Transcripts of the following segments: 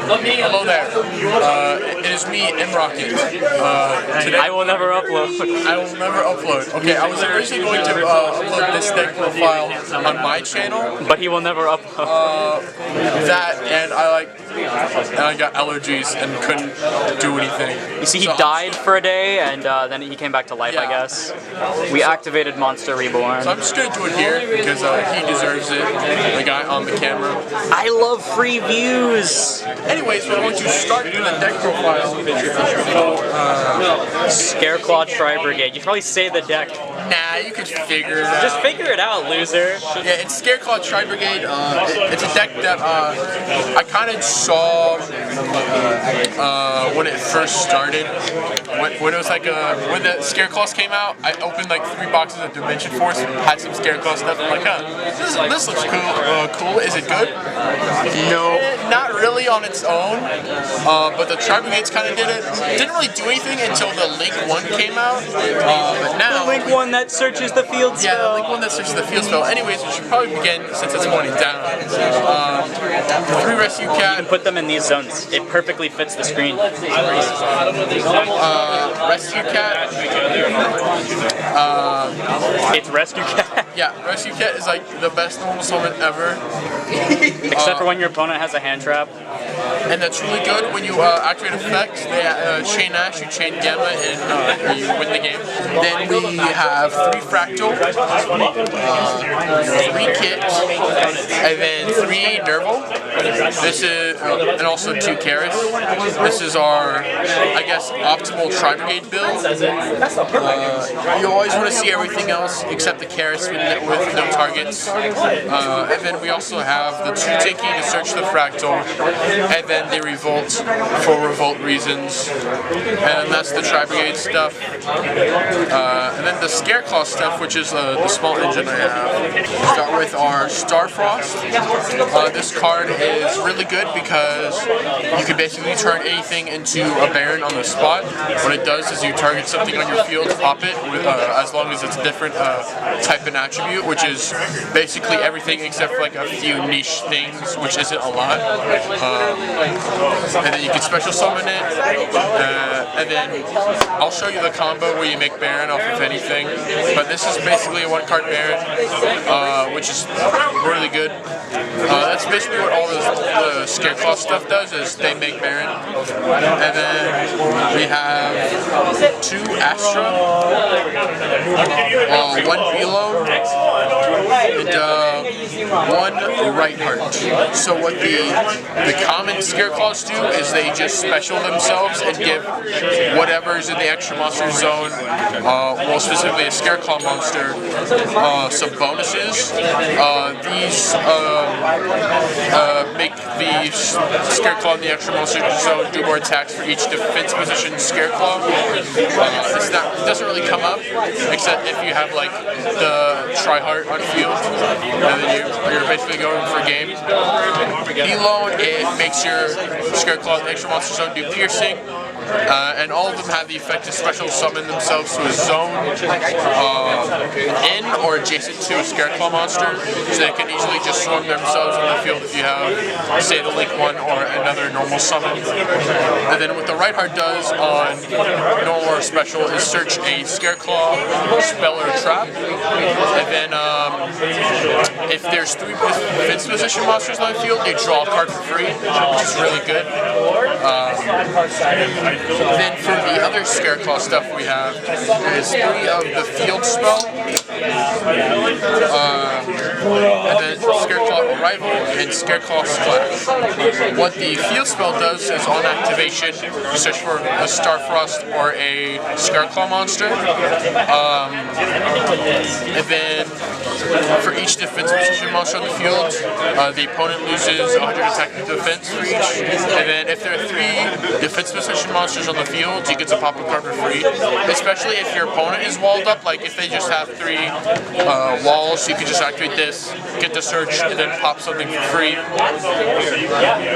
Hello there. It is me, M-Rocket. Today I will never upload. I will never upload. Okay, I was originally going to upload this deck profile on my channel. But he will never upload. That and I got allergies and couldn't do anything. You see, he died for a day and then he came back to life, I guess. We activated Monster Reborn. So I'm just gonna do it here because he deserves it. The guy on the camera. I love free views. Anyways, we're going to start doing the deck profile. Scareclaw Tri-Brigade. You probably say the deck. Nah, you can figure it out. Just figure it out, loser. Yeah, it's Scareclaw Tri-Brigade. It's a deck that I kind of saw when it first started. When it was like when the Scareclaws came out, I opened like 3 boxes of Dimension Force, had some Scareclaw stuff. I'm like, this looks cool. Cool. Is it good? No. Not really on its own, but the Tri-Brigades kind of did it. Didn't really do anything until the Link 1 came out, but now... The Link 1 that searches the field spell. Yeah, the Link 1 that searches the field spell. Anyways, we should probably begin since it's winding down. 3 Rescue Cat. You can put them in these zones. It perfectly fits the screen. Rescue Cat. It's Rescue Cat. Yeah, Rescue Cat is like the best normal summon ever. Except for when your opponent has a hand trap. And that's really good when you activate effects. They chain Ash, you chain Gamma, and you win the game. Then we have 3 Fractal, 3 Kit, and then 3 Nerval. This is, and also 2 Karis. This is our, I guess, optimal Tri-Brigade build. You always want to see everything else except the Karis with no targets. And then we also have the 2 Tinky to search the Fractal, and then the Revolt for revolt reasons. And that's the Tri-Brigade stuff. And then the Scareclaw stuff, which is the small engine I have. Start with our Starfrost. This card is really good because you can basically turn anything into a Baron on the spot. What it does is you target something on your field, pop it, with, as long as it's a different type and attribute, which is basically everything except for like a few niche things, which isn't a lot. And then you can special summon it, and then I'll show you the combo where you make Baron off of anything. But this is basically a 1-card Baron, which is really good. That's basically what all the Scareclaw stuff does, is they make Baron. And then we have 2 Astra, 1 Velo, and 1 Right-Heart. So what the common Scareclaws do is they just special themselves and give whatever's in the extra monster zone, well specifically a Scareclaw monster, some bonuses. These make the Scareclaw in the extra monster zone do more attacks for each defense position Scareclaw. It doesn't really come up, except if you have like the Tri-Heart on field, and then you're basically going for game. Elone, it makes your Scareclaw in the extra monster zone do piercing. And all of them have the effect to special summon themselves to a zone in or adjacent to a Scareclaw monster, so they can easily just swarm themselves on the field if you have, say, the Link 1 or another normal summon. And then what the Right-Heart does on normal or special is search a Scareclaw spell or trap, and then if there's 3 defense position monsters on the field, they draw a card for free, which is really good. Then for the other Scareclaw stuff we have is 3 of the field spell, and then Scareclaw Arrival and Scareclaw Splash. What the field spell does is on activation, you search for a Starfrost or a Scareclaw monster, and then for each defense position monster on the field, the opponent loses 100 attack and defense for each, and then if there are 3 defense position monsters monsters on the field, you get to pop a card for free. Especially if your opponent is walled up, like if they just have 3 walls, you can just activate this, get the search, and then pop something for free.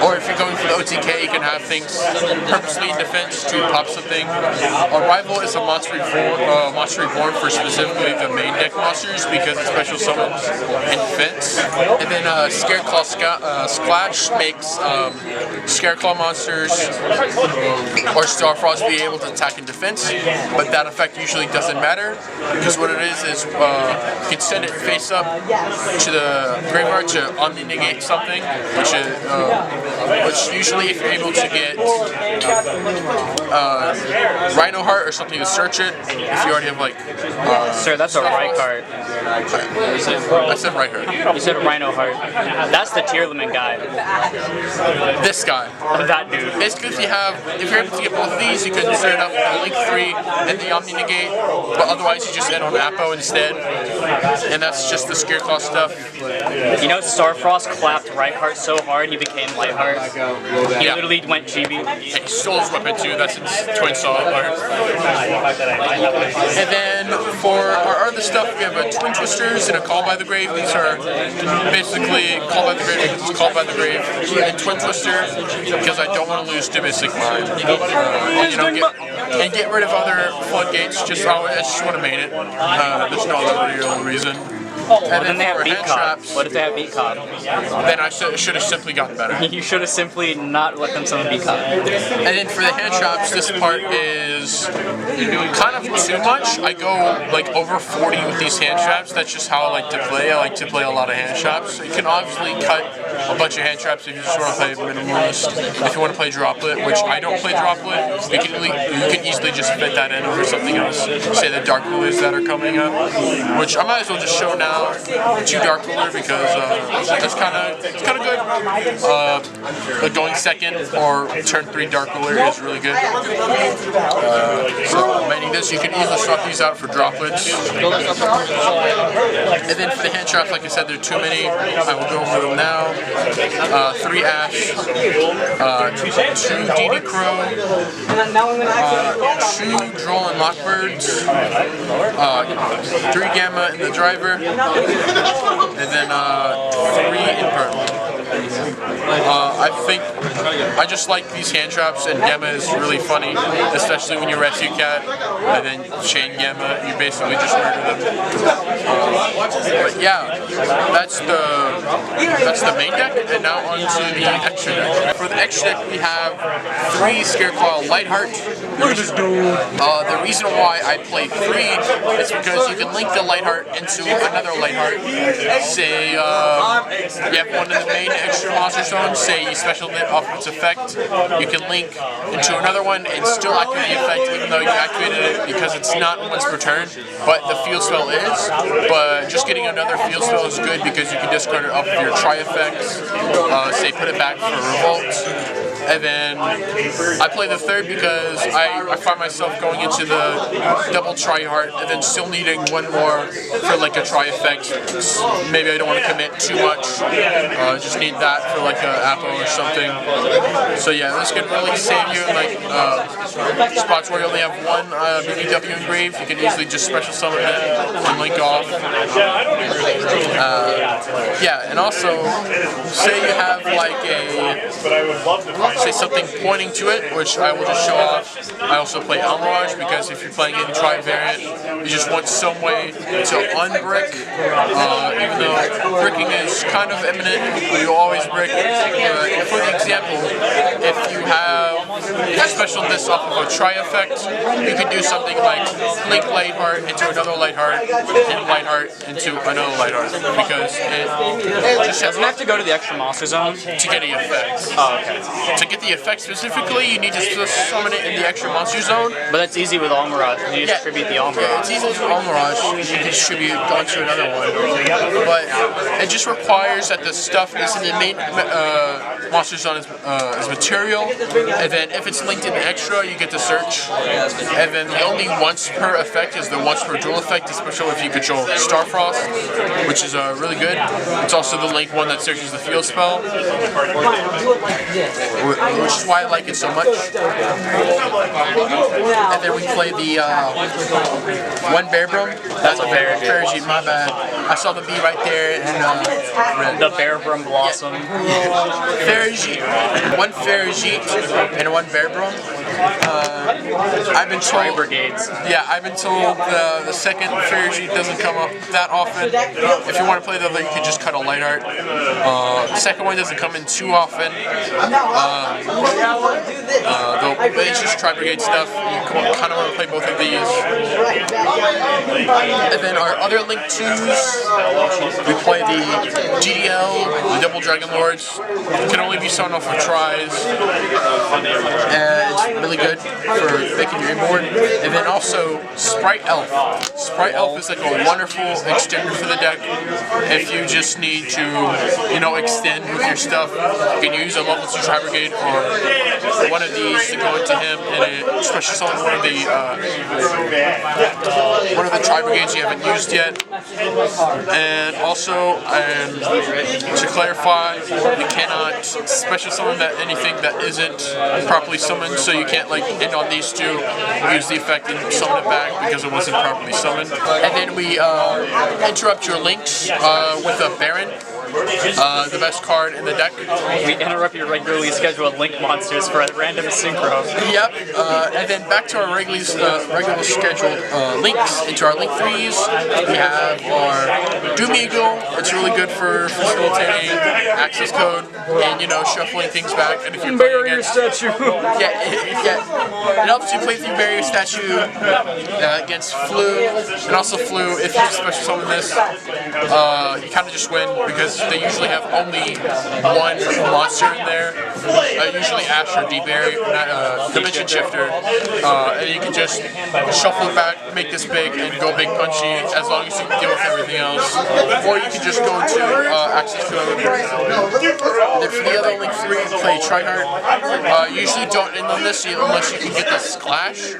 Or if you're going for the OTK, you can have things purposely in defense to pop something. Arrival is a monster reborn for specifically the main deck monsters because it special summons in defense. And then Scareclaw Splash makes Scareclaw monsters or Starfrost be able to attack in defense, but that effect usually doesn't matter because what it is you can send it face up to the graveyard to omni-negate something, which usually if you're able to get Rhino Heart or something to search it, if you already have like... Sir, that's a right card. I said right heart. You said Rhino Heart. That's the tier limit guy. This guy. That dude. Basically, if you're able to get both of these, you can set it up Link 3 and the Omni Negate, but otherwise you just end on Apo instead. And that's just the Scareclaw stuff. You know, Starfrost clapped Reinhardt so hard he became Lightheart. He literally went chibi. And he stole his weapon too, that's his twin saw part. And then for our other stuff, we have a Twin Twisters and a Call by the Grave. These are basically Call by the Grave, it's Call by the Grave, and Twin Twister, because I don't want to lose to Mystic Mind. And get rid of other floodgates, I just want to main it. There's no other real reason. And then they have for beat hand cop. traps, What if they have beat cop? then I should have simply gotten better. You should have simply not let them summon beat cop. And then for the hand traps, this part is kind of too much. I go like over 40 with these hand traps. That's just how I like to play. I like to play a lot of hand traps. You can obviously cut a bunch of hand traps if you just want to play minimalist. If you want to play droplet, which I don't play droplet, you can easily just fit that in over something else. Say the dark rulers that are coming up, which I might as well just show now. 2 dark ruler because it's kind of good. Going second or turn 3 dark ruler is really good. So manning this, you can easily swap these out for droplets. And then for the hand traps, like I said, there are too many. I will go over them now. 3 Ash, 2 DD Crow, 2 Droll and Lockbirds, 3 Gamma in the driver, and then 3 Invert. I just like these hand traps, and Gamma is really funny, especially when you rescue Cat and then chain Gamma, you basically just murder them. But yeah, that's the main deck, and now on to the extra deck. For the extra deck, we have 3 Scareclaw Lightheart. Look at this dude. The reason why I play 3 is because you can link the Lightheart into another Lightheart. Say you have one in the main extra monster zone, say you special lit off its effect, you can link into another one and still activate the effect even though you activated it because it's not once per turn, but the field spell is. But just getting another field spell is good because you can discard it off of your tri-effects, say put it back for Revolt. And then I play the 3rd because I find myself going into the double tri-heart and then still needing one more for like a tri-effect. Maybe I don't want to commit too much, just need that for like a Apo or something. So yeah, this could really save you in like spots where you only have one BBW engraved. You can easily just special summon it and link off. Yeah, and also say you have like say something pointing to it, which I will just show off. I also play Almirage because if you're playing in Tri-Variant, you just want some way to unbrick, even though bricking is kind of imminent, you always brick. For the example, if you special this off of a tri-effect, you can do something like link Lightheart into another Lightheart, and Lightheart into another Lightheart, because it just doesn't have to go to the extra monster zone to get the effect. Oh, okay. To get the effect specifically, you need to summon it in the extra monster zone. But that's easy with Almirage. You distribute the Almirage. Yeah, it's easy with Almirage. You can distribute onto another one. But it just requires that the stuff is in the main monster zone as material, and then if it's linked in the extra, you get the search. And then the only once per effect is the once per dual effect, especially if you control Starfrost, which is really good. It's also the link one that searches the field spell. which is why I like it so much. And then we play the one Bear Brum. That's a Farigite, my bad. I saw the B right there. And the Bear Brum Blossom. Farigite, one Farigite and one Bear Brum. I've been told. Tri-Brigades. Yeah, I've been told the second Farigite doesn't come up that often. If you want to play the other, you can just cut a light art. The second one doesn't come in too often. It's just Tri-Brigade stuff. You kind of want to play both of these. And then our other Link 2s, we play the GDL, the Double Dragon Lords. It can only be summoned off of tries. And it's really good for making your inboard. And then also Sprite Elf. Sprite Elf is like a wonderful extender for the deck. If you just need to, extend with your stuff, you can use a level 2 Tri-Brigade or one of these to go into him, and especially some one of the Tri-Brigades you haven't used yet. And also, to clarify, you cannot special summon anything that isn't properly summoned, so you can't end on these two, use the effect and summon it back because it wasn't properly summoned. And then we interrupt your links with a Baron. The best card in the deck. We interrupt your regularly scheduled link monsters for a random synchro. Yep, and then back to our regularly scheduled links. Into our link 3s, we have our Doom Eagle. It's really good for facilitating access code and shuffling things back. And if you're playing against statue, it helps you play through barrier statue against Flu, and also Flu. If you special summon this, you kind of just win because they usually have only one monster in there, usually Ash or D-Berry, Dimension Shifter, and you can just shuffle it back, make this big, and go big punchy as long as you can deal with everything else. Or you can just go into access code. And then for the other Link 3, play Tri-Heart. Usually don't end on this unless you can get the Splash,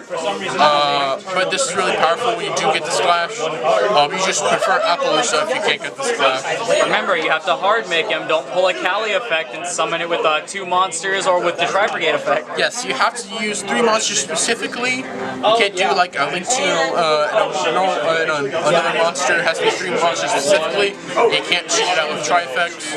but this is really powerful when you do get the Splash. You just prefer Appaloosa if you can't get the Splash. Remember, you have to hard make him. Don't pull a Kali effect and summon it with 2 monsters or with the Tri-Brigade effect. Yes, you have to use 3 monsters specifically. You can't do like a Link 2 and another monster. It has to be 3 monsters specifically. You can't cheat it out with Tri-Effects.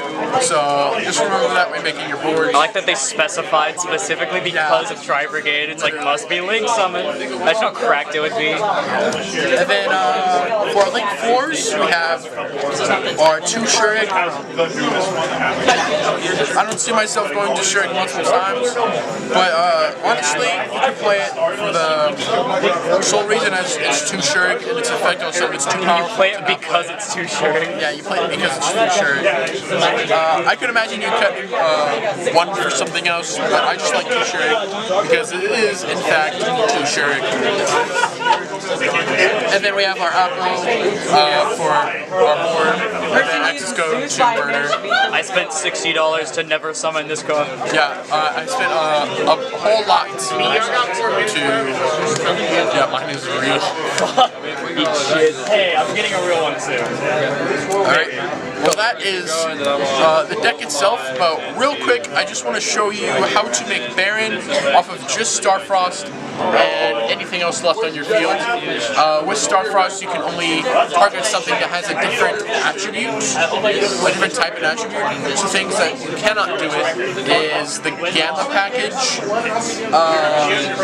So just remember that when making your board. I like that they specified specifically because of Tri-Brigade. It's must be Link summon. That's how cracked it would be. And then for our Link 4s, we have our 2 Shurik. I don't see myself going to Shurik multiple times, but honestly, you can play it for the sole reason as it's 2 Shurik and its effect on something it's too powerful. You play it because it's 2 Shurik. Yeah, you play it because it's 2 Shurik. I could imagine you cut 1 for something else, but I just like 2 Shurik because it is in fact 2 Shurik. And then we have our Apple for our board, and then access code to Murder. I spent $60 to never summon this card. Yeah, I spent a whole lot to. Yeah, mine is real. Hey, I'm getting a real one soon. Alright, well that is the deck itself, but real quick, I just want to show you how to make Baron off of just Starfrost and anything else left on your field. With Starfrost, you can only target something that has a different attribute, a different type of attribute. So things that you cannot do it is the Gamma package, and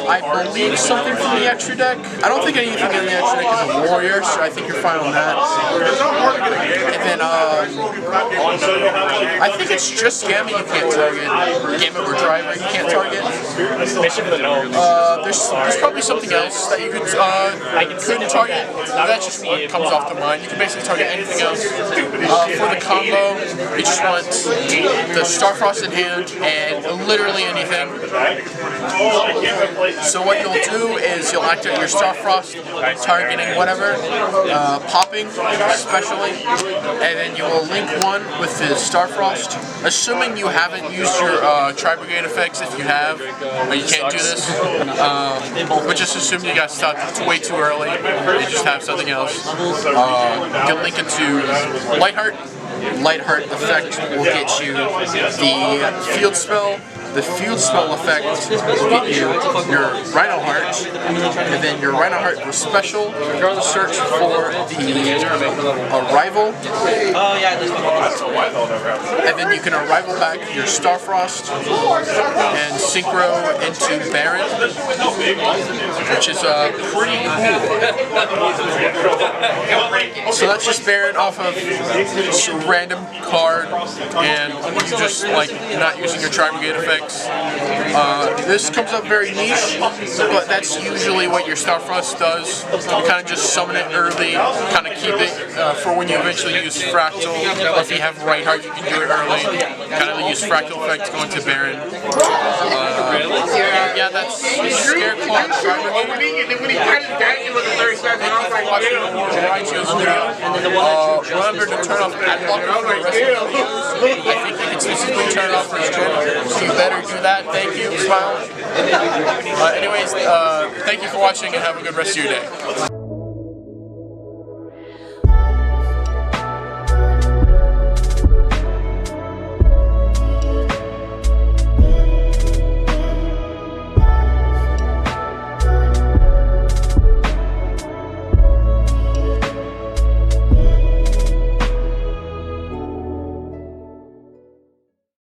I believe something from the extra deck. I don't think anything in the extra deck is a warrior, so I think you're fine on that. And then I think it's just Gamma you can't target. Gamma or Driver you can't target. There's probably something else that you could target. That's just what comes off the mind. You can basically target anything else. For the combo, you just want the Starfrost in hand and literally anything. So what you'll do is you'll activate your Starfrost, targeting whatever, popping especially, and then you will link 1 with the Starfrost. Assuming you haven't used your Tri-Brigade effects. If you have, you can't do this. But just assume you got stuck. It's way too early. You just have something else. You can link it to Lightheart. Lightheart effect will get you the field spell. The field spell effect will get you your Rhino Heart, and then your Rhino Heart will special search for the Arrival, and then you can Arrival back your Starfrost and Synchro into Baron, which is pretty cool. So that's just Baron off of just a random card, and you just like not using your Tri-Brigade effect. This comes up very niche, but that's usually what your Starfrost does. You kind of just summon it early, kind of keep it for when you eventually use Fractal, or if you have Right Heart you can do it early. Kind of use Fractal effect going to Baron. Yeah, that's Scareclaw Tri-Brigade. Thank you for watching the War Righteous video. Remember to turn off ad blocker for the rest of the videos. I think you can specifically turn it off for this channel, so you better do that. Thank you. Smile. Anyways, thank you for watching and have a good rest of your day.